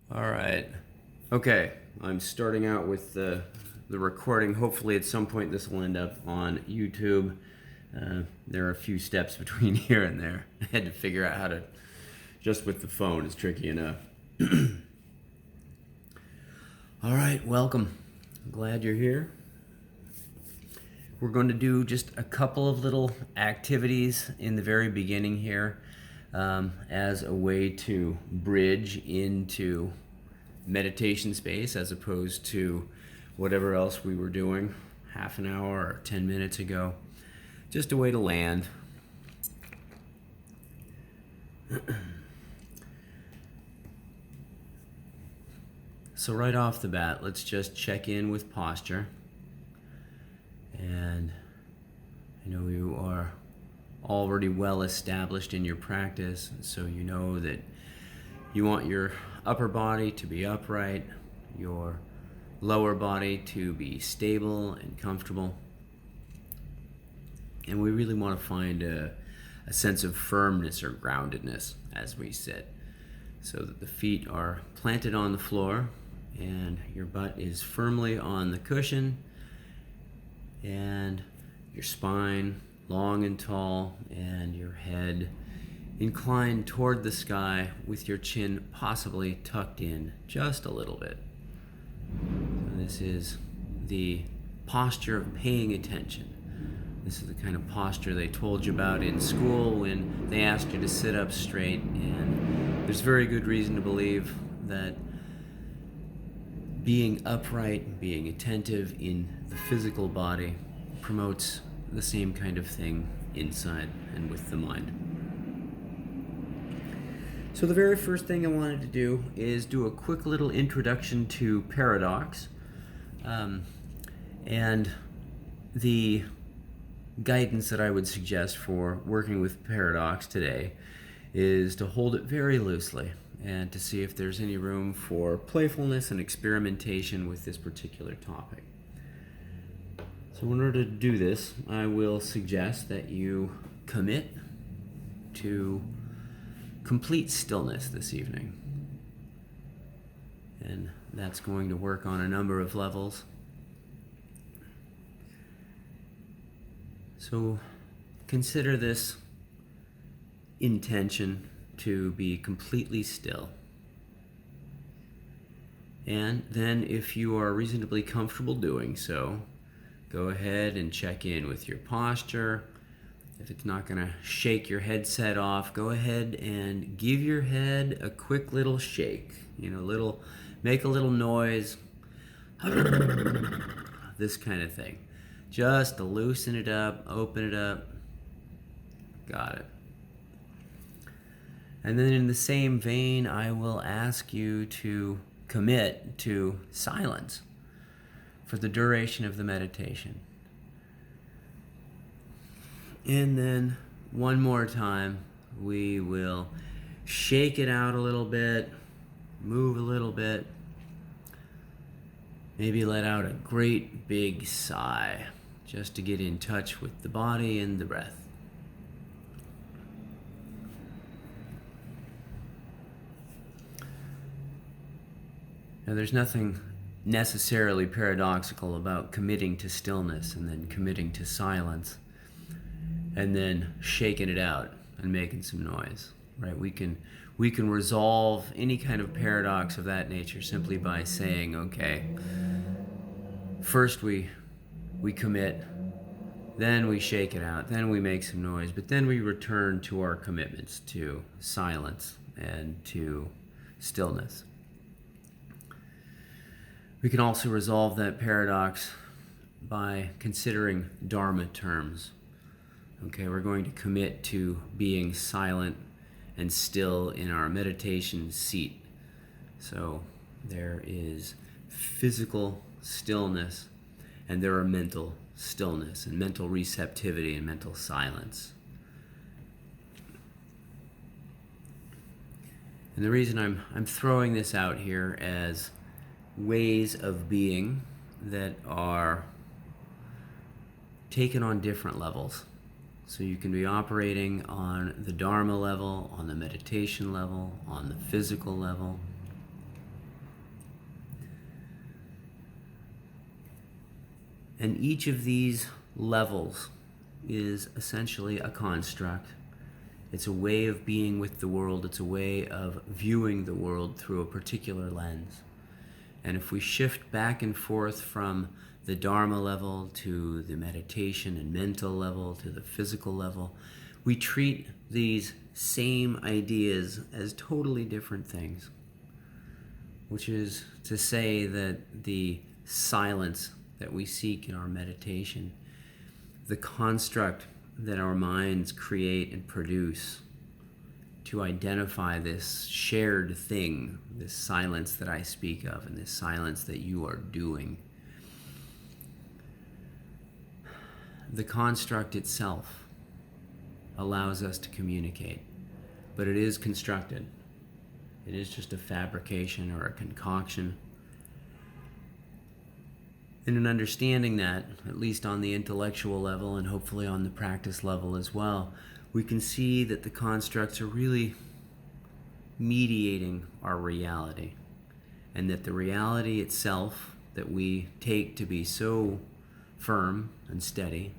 All right. Okay, I'm starting out with the recording. Hopefully, at some point, this will end up on YouTube. There are a few steps between here and there. I had to figure out how to, just with the phone, it's tricky enough. All right, welcome. I'm glad you're here. We're going to do just a couple of little activities in the very beginning here as a way to bridge into meditation space as opposed to whatever else we were doing half an hour or 10 minutes ago. Just a way to land. So right off the bat, let's just check in with posture. And I know you are already well established in your practice, so you know that you want your upper body to be upright, your lower body to be stable and comfortable. And we really want to find a sense of firmness or groundedness as we sit, so that the feet are planted on the floor and your butt is firmly on the cushion and your spine long and tall and your head inclined toward the sky with your chin possibly tucked in just a little bit. So this is the posture of paying attention. This is the kind of posture they told you about in school when they asked you to sit up straight, and there's very good reason to believe that being upright, being attentive in the physical body promotes the same kind of thing inside and with the mind. So the very first thing I wanted to do is do a quick little introduction to paradox. And the guidance that I would suggest for working with paradox today is to hold it very loosely and to see if there's any room for playfulness and experimentation with this particular topic. So in order to do this, I will suggest that you commit to complete stillness this evening. And that's going to work on a number of levels. So consider this intention to be completely still. And then if you are reasonably comfortable doing so, go ahead and check in with your posture. If it's not going to shake your headset off, go ahead and give your head a quick little shake. Make a little noise. This kind of thing. Just to loosen it up, open it up. Got it. And then in the same vein, I will ask you to commit to silence for the duration of the meditation. And then one more time, we will shake it out a little bit, move a little bit, maybe let out a great big sigh just to get in touch with the body and the breath. Now, there's nothing necessarily paradoxical about committing to stillness and then committing to silence and then shaking it out and making some noise, right? We can resolve any kind of paradox of that nature simply by saying, okay, first we commit, then we shake it out, then we make some noise, but then we return to our commitments to silence and to stillness. We can also resolve that paradox by considering Dharma terms. Okay, we're going to commit to being silent and still in our meditation seat. So there is physical stillness and there are mental stillness and mental receptivity and mental silence. And the reason I'm throwing this out here as ways of being that are taken on different levels. So you can be operating on the Dharma level, on the meditation level, on the physical level. And each of these levels is essentially a construct. It's a way of being with the world. It's a way of viewing the world through a particular lens. And if we shift back and forth from the Dharma level to the meditation and mental level to the physical level, we treat these same ideas as totally different things, which is to say that the silence that we seek in our meditation, the construct that our minds create and produce to identify this shared thing, this silence that I speak of, and this silence that you are doing. The construct itself allows us to communicate, but it is constructed. It is just a fabrication or a concoction. And in understanding that, at least on the intellectual level and hopefully on the practice level as well, we can see that the constructs are really mediating our reality, and that the reality itself that we take to be so firm and steady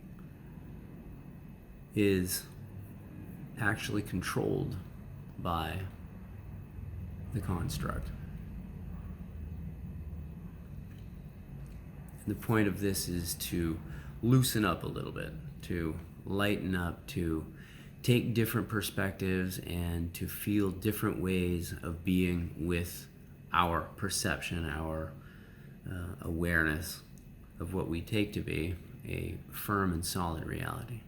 is actually controlled by the construct. And the point of this is to loosen up a little bit, to lighten up, to take different perspectives, and to feel different ways of being with our perception, our awareness of what we take to be a firm and solid reality.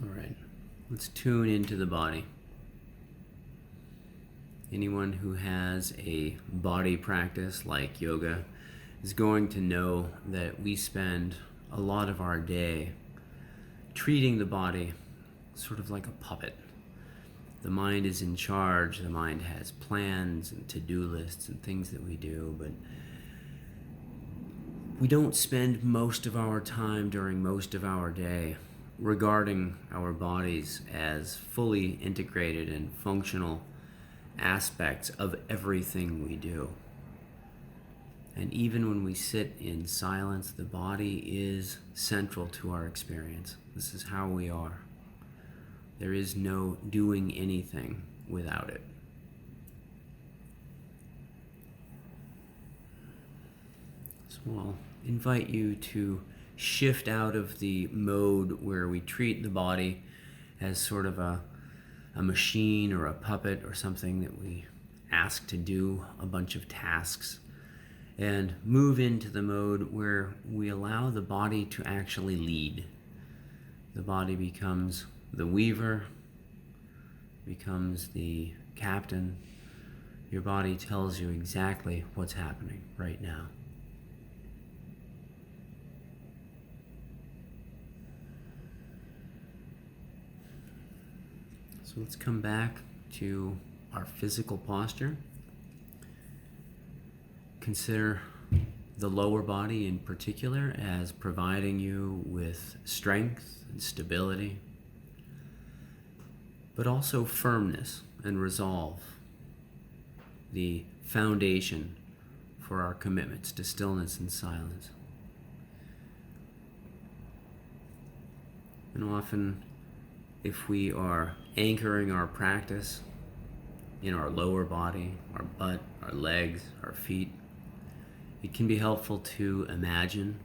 All right, let's tune into the body. Anyone who has a body practice like yoga is going to know that we spend a lot of our day treating the body sort of like a puppet. The mind is in charge. The mind has plans and to-do lists and things that we do, but we don't spend most of our time during most of our day regarding our bodies as fully integrated and functional aspects of everything we do. And even when we sit in silence, the body is central to our experience. This is how we are. There is no doing anything without it. So I'll invite you to shift out of the mode where we treat the body as sort of a machine or a puppet or something that we ask to do a bunch of tasks, and move into the mode where we allow the body to actually lead. The body becomes the weaver, becomes the captain. Your body tells you exactly what's happening right now. So let's come back to our physical posture. Consider the lower body in particular as providing you with strength and stability, but also firmness and resolve, the foundation for our commitments to stillness and silence. And often, if we are anchoring our practice in our lower body, our butt, our legs, our feet, it can be helpful to imagine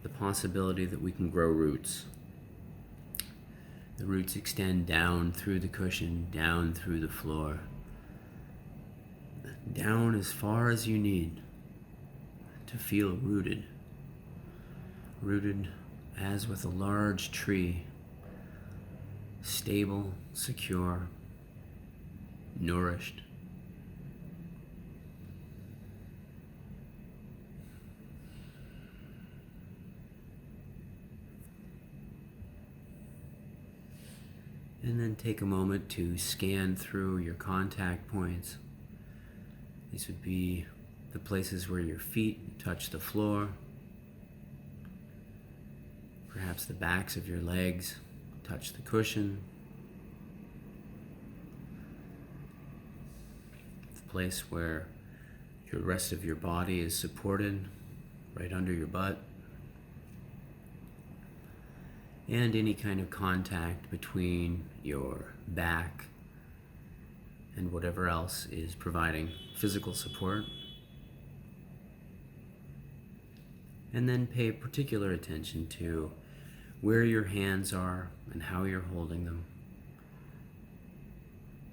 the possibility that we can grow roots. The roots extend down through the cushion, down through the floor, down as far as you need to feel rooted. Rooted as with a large tree, stable, secure, nourished. And then take a moment to scan through your contact points. These would be the places where your feet touch the floor, perhaps the backs of your legs touch the cushion, place where your rest of your body is supported, right under your butt. And any kind of contact between your back and whatever else is providing physical support. And then pay particular attention to where your hands are and how you're holding them,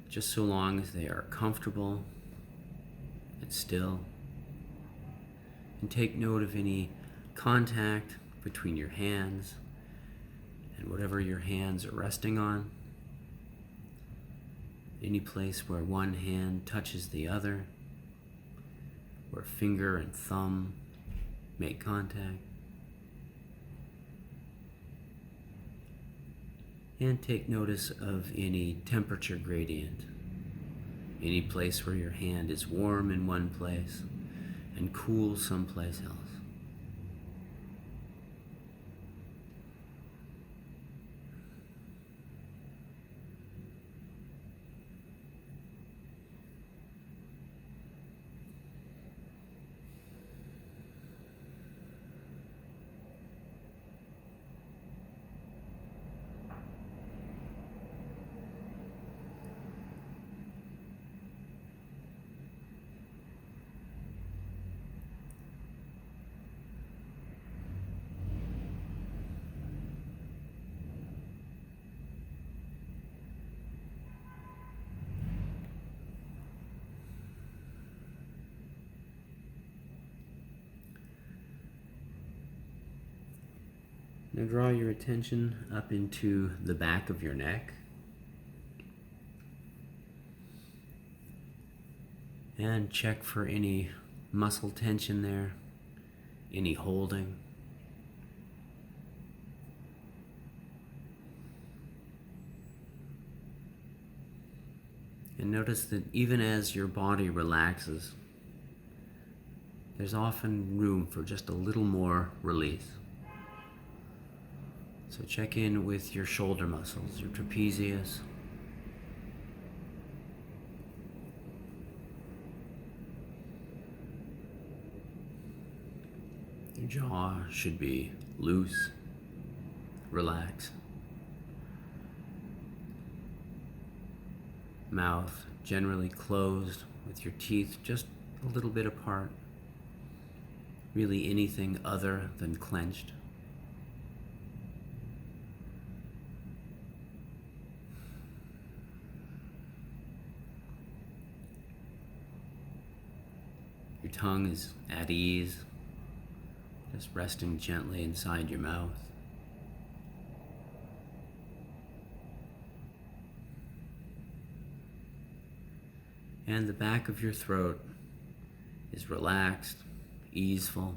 just so long as they are comfortable and still. And take note of any contact between your hands and whatever your hands are resting on. Any place where one hand touches the other, where finger and thumb make contact. And take notice of any temperature gradient. Any place where your hand is warm in one place and cool someplace else. Now draw your attention up into the back of your neck. And check for any muscle tension there, any holding. And notice that even as your body relaxes, there's often room for just a little more release. So check in with your shoulder muscles, your trapezius. Your jaw should be loose, relaxed. Mouth generally closed with your teeth just a little bit apart. Really anything other than clenched. Your tongue is at ease, just resting gently inside your mouth. And the back of your throat is relaxed, easeful,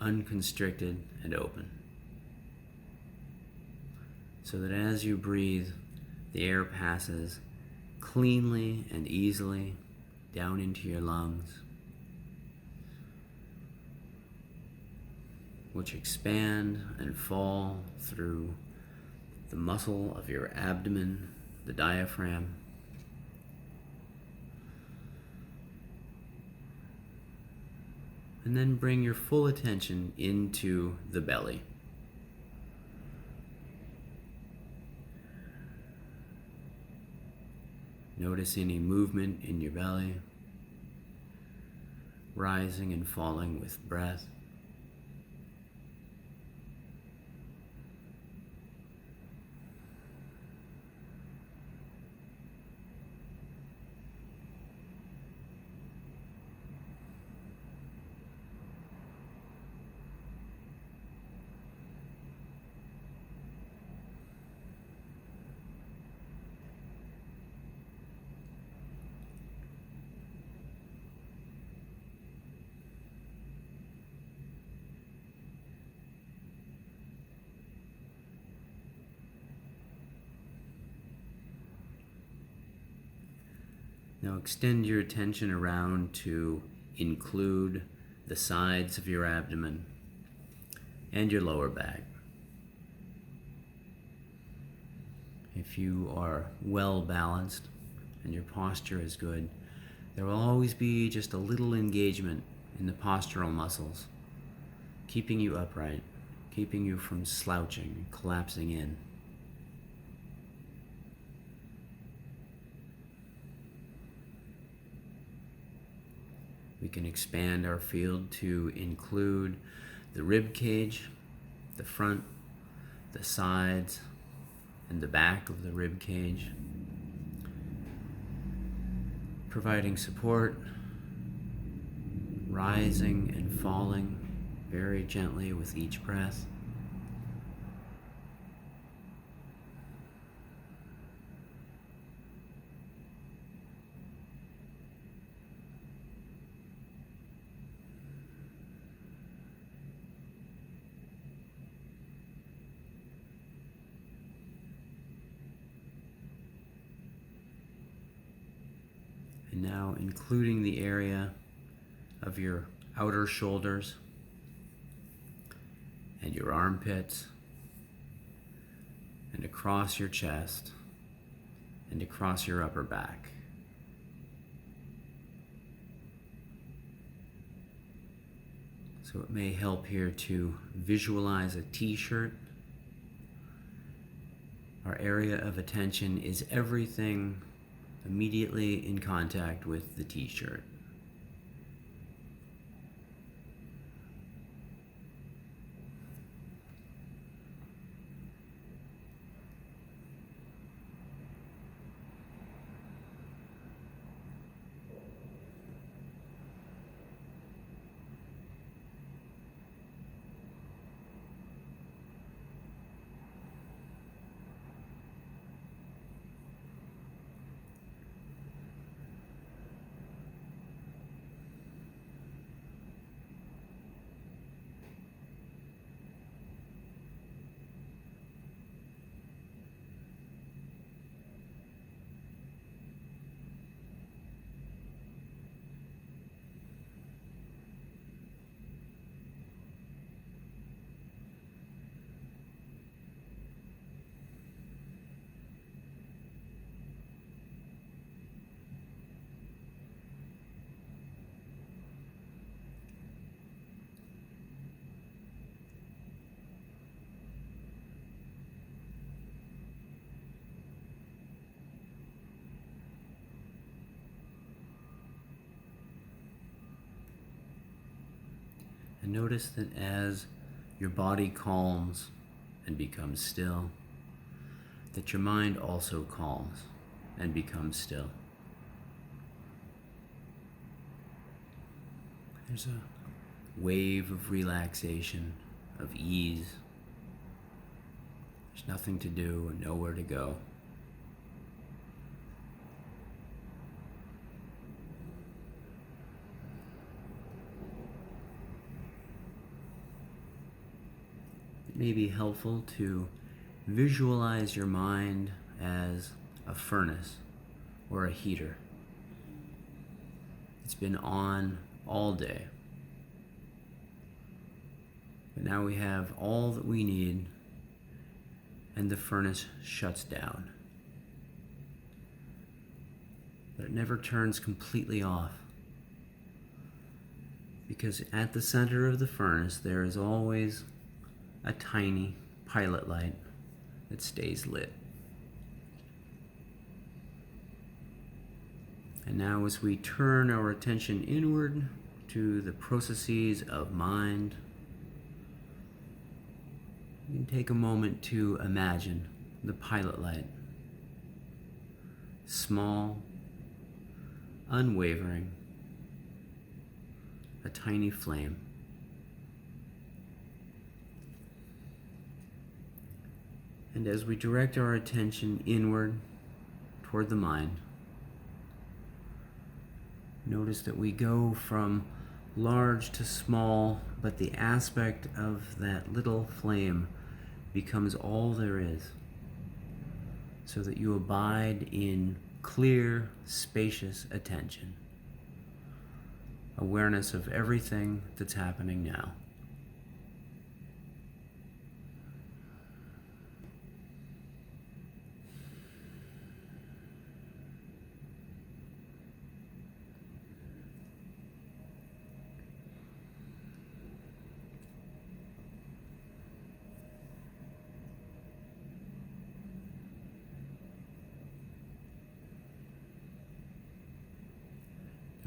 unconstricted, and open. So that as you breathe, the air passes cleanly and easily down into your lungs, which expand and fall through the muscle of your abdomen, the diaphragm, and then bring your full attention into the belly. Notice any movement in your belly, rising and falling with breath. Now extend your attention around to include the sides of your abdomen and your lower back. If you are well balanced, and your posture is good, there will always be just a little engagement in the postural muscles, keeping you upright, keeping you from slouching and collapsing in. We can expand our field to include the rib cage, the front, the sides, and the back of the rib cage, providing support, rising and falling very gently with each breath. And now including the area of your outer shoulders and your armpits and across your chest and across your upper back. So it may help here to visualize a t-shirt. Our area of attention is everything immediately in contact with the t-shirt. And notice that as your body calms and becomes still, that your mind also calms and becomes still. There's a wave of relaxation, of ease. There's nothing to do and nowhere to go. It may be helpful to visualize your mind as a furnace or a heater. It's been on all day. But now we have all that we need, and the furnace shuts down. But it never turns completely off, because at the center of the furnace there is always a tiny pilot light that stays lit. And now as we turn our attention inward to the processes of mind, you can take a moment to imagine the pilot light. Small, unwavering, a tiny flame. And as we direct our attention inward toward the mind, notice that we go from large to small, but the aspect of that little flame becomes all there is, so that you abide in clear, spacious attention, awareness of everything that's happening now.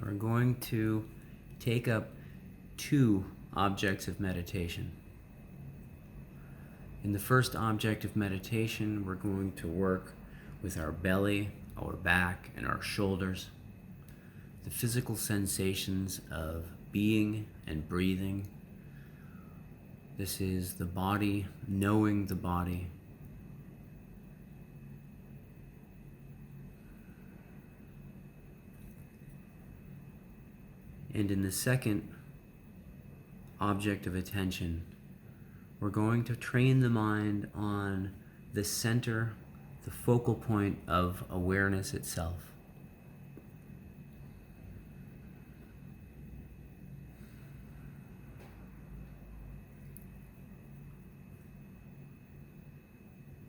we're going to take up two objects of meditation. In the first object of meditation, we're going to work with our belly, our back, and our shoulders, the physical sensations of being and breathing. This is the body knowing the body. And in the second object of attention, we're going to train the mind on the center, the focal point of awareness itself.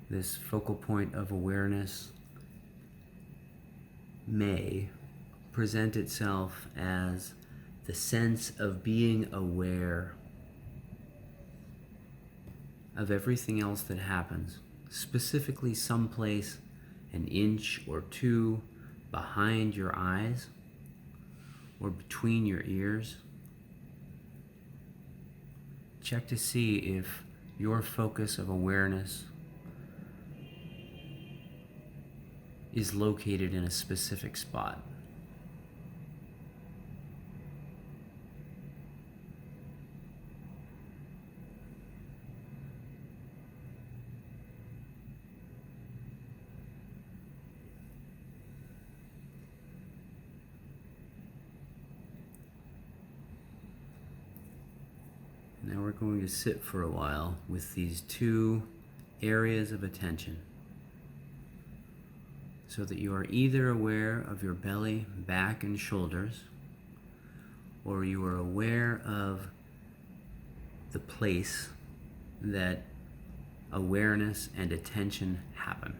This focal point of awareness may present itself as the sense of being aware of everything else that happens, specifically someplace an inch or two behind your eyes or between your ears. Check to see if your focus of awareness is located in a specific spot. Now we're going to sit for a while with these two areas of attention so that you are either aware of your belly, back, and shoulders, or you are aware of the place that awareness and attention happen.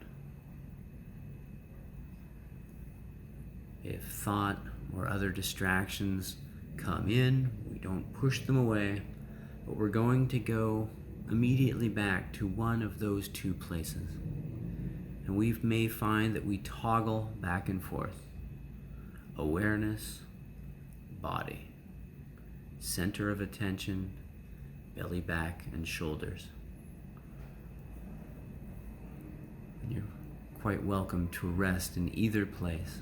If thought or other distractions come in, we don't push them away, but we're going to go immediately back to one of those two places. And we may find that we toggle back and forth. Awareness, body, center of attention, belly, back, and shoulders. And you're quite welcome to rest in either place.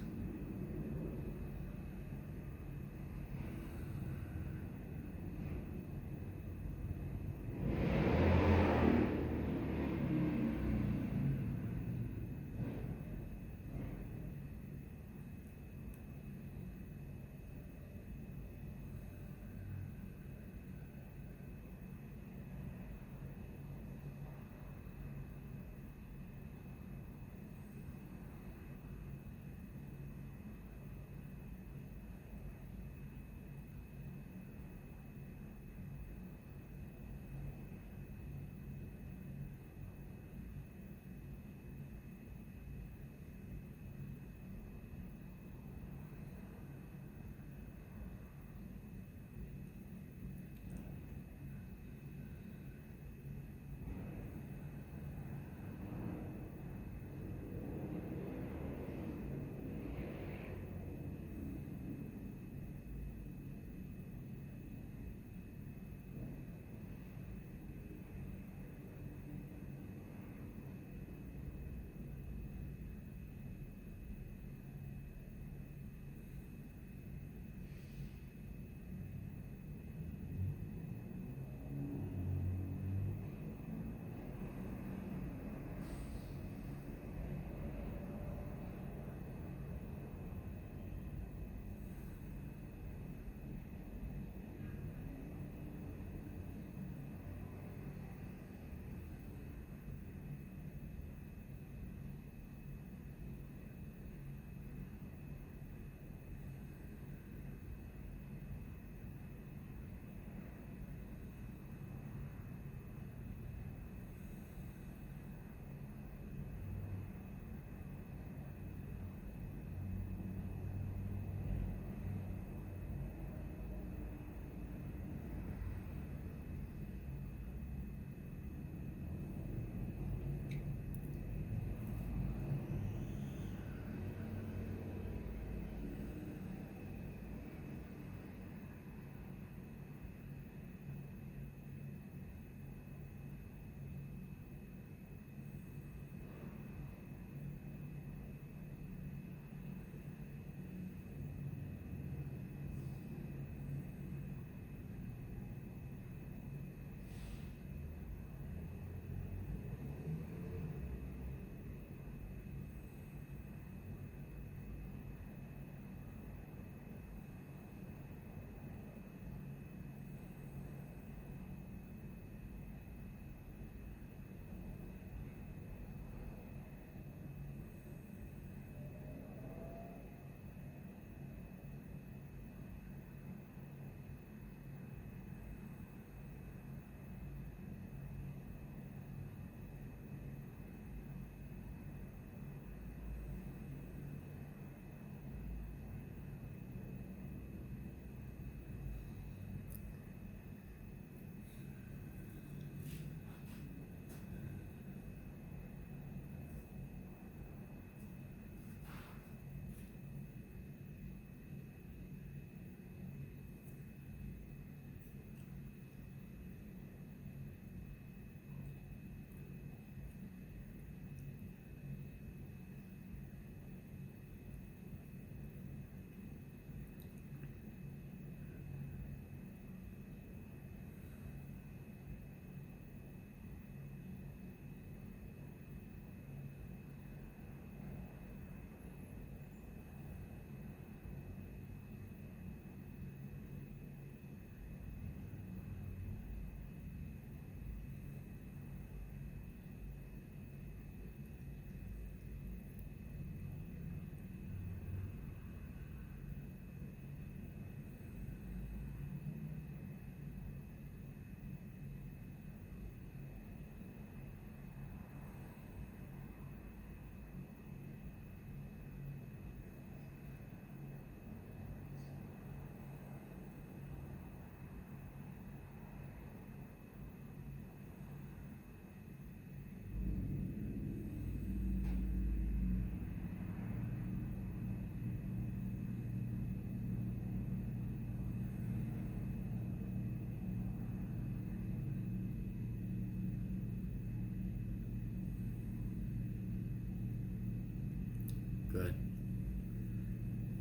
Good.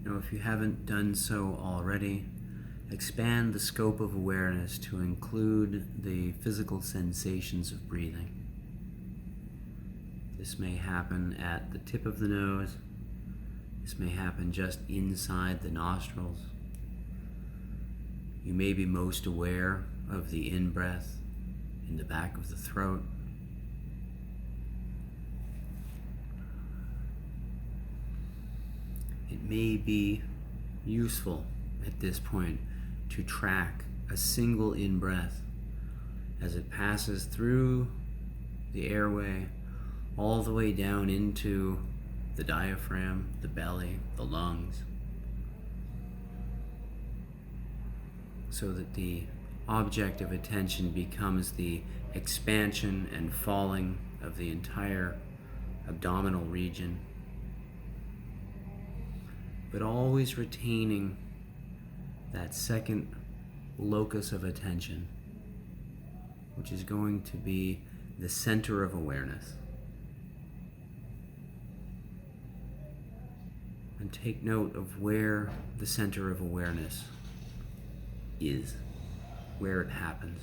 Now, if you haven't done so already, expand the scope of awareness to include the physical sensations of breathing. This may happen at the tip of the nose. This may happen just inside the nostrils. You may be most aware of the in-breath in the back of the throat. It may be useful at this point to track a single in-breath as it passes through the airway all the way down into the diaphragm, the belly, the lungs, so that the object of attention becomes the expansion and falling of the entire abdominal region, but always retaining that second locus of attention, which is going to be the center of awareness. And take note of where the center of awareness is, where it happens.